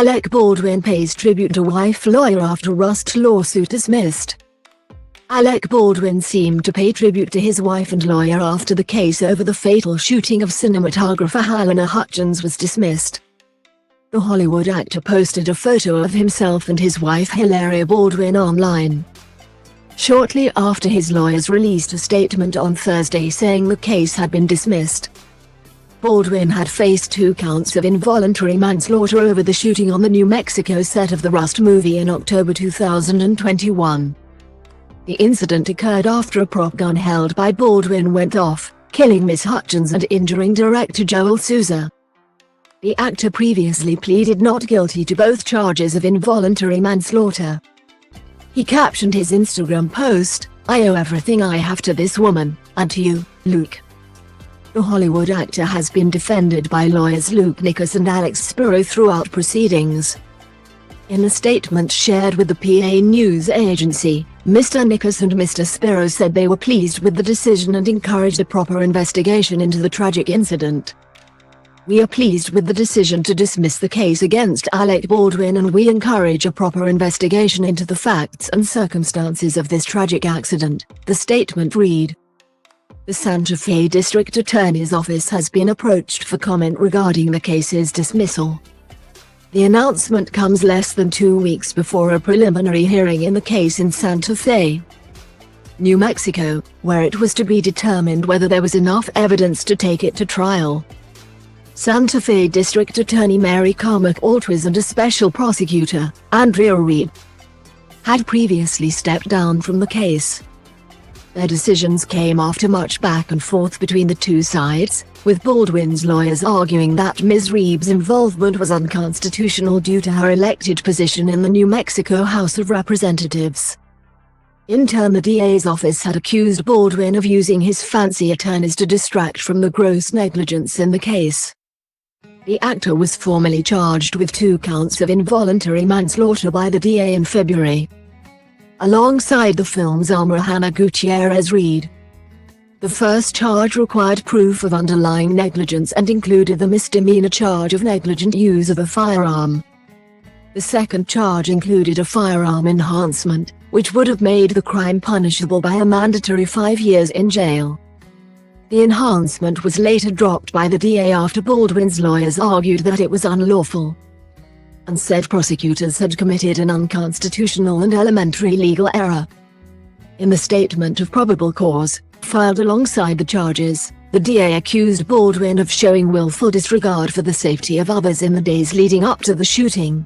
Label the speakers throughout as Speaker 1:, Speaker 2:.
Speaker 1: Alec Baldwin pays tribute to wife lawyer after Rust lawsuit dismissed. Alec Baldwin seemed to pay tribute to his wife and lawyer after the case over the fatal shooting of cinematographer Halyna Hutchins was dismissed. The Hollywood actor posted a photo of himself and his wife Hilaria Baldwin online. Shortly after, his lawyers released a statement on Thursday saying the case had been dismissed. Baldwin had faced 2 counts of involuntary manslaughter over the shooting on the New Mexico set of the Rust movie in October 2021. The incident occurred after a prop gun held by Baldwin went off, killing Ms. Hutchins and injuring director Joel Souza. The actor previously pleaded not guilty to both charges of involuntary manslaughter. He captioned his Instagram post, "I owe everything I have to this woman, and to you, Luke." The Hollywood actor has been defended by lawyers Luke Nickus and Alex Spiro throughout proceedings. In a statement shared with the PA news agency, Mr. Nickus and Mr. Spiro said they were pleased with the decision and encouraged a proper investigation into the tragic incident. "We are pleased with the decision to dismiss the case against Alec Baldwin, and we encourage a proper investigation into the facts and circumstances of this tragic accident," the statement read. The Santa Fe District Attorney's Office has been approached for comment regarding the case's dismissal. The announcement comes less than 2 weeks before a preliminary hearing in the case in Santa Fe, New Mexico, where it was to be determined whether there was enough evidence to take it to trial. Santa Fe District Attorney Mary Carmack Altwiz and a special prosecutor, Andrea Reed, had previously stepped down from the case. Their decisions came after much back and forth between the two sides, with Baldwin's lawyers arguing that Ms. Reed's involvement was unconstitutional due to her elected position in the New Mexico House of Representatives. In turn, the DA's office had accused Baldwin of using his fancy attorneys to distract from the gross negligence in the case. The actor was formally charged with 2 counts of involuntary manslaughter by the DA in February, alongside the film's Alma Hannah Gutierrez Reed. The first charge required proof of underlying negligence and included the misdemeanor charge of negligent use of a firearm. The second charge included a firearm enhancement, which would have made the crime punishable by a mandatory 5 years in jail. The enhancement was later dropped by the DA after Baldwin's lawyers argued that it was unlawful, and said prosecutors had committed an unconstitutional and elementary legal error. In the statement of probable cause, filed alongside the charges, the DA accused Baldwin of showing willful disregard for the safety of others in the days leading up to the shooting.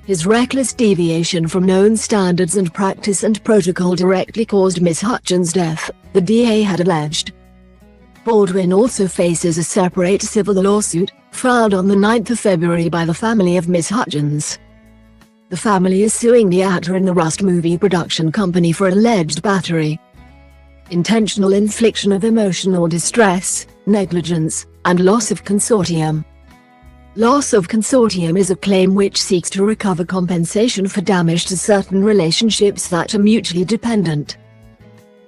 Speaker 1: His reckless deviation from known standards and practice and protocol directly caused Ms. Hutchins' death, the DA had alleged. Baldwin also faces a separate civil lawsuit, filed on the 9th of February by the family of Ms. Hutchins. The family is suing the actor and the Rust movie production company for alleged battery, intentional infliction of emotional distress, negligence, and loss of consortium. Loss of consortium is a claim which seeks to recover compensation for damage to certain relationships that are mutually dependent.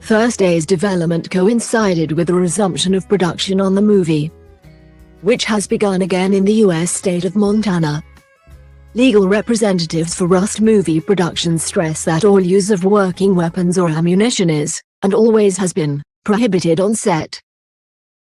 Speaker 1: Thursday's development coincided with the resumption of production on the movie, which has begun again in the U.S. state of Montana. Legal representatives for Rust movie productions stress that all use of working weapons or ammunition is, and always has been, prohibited on set.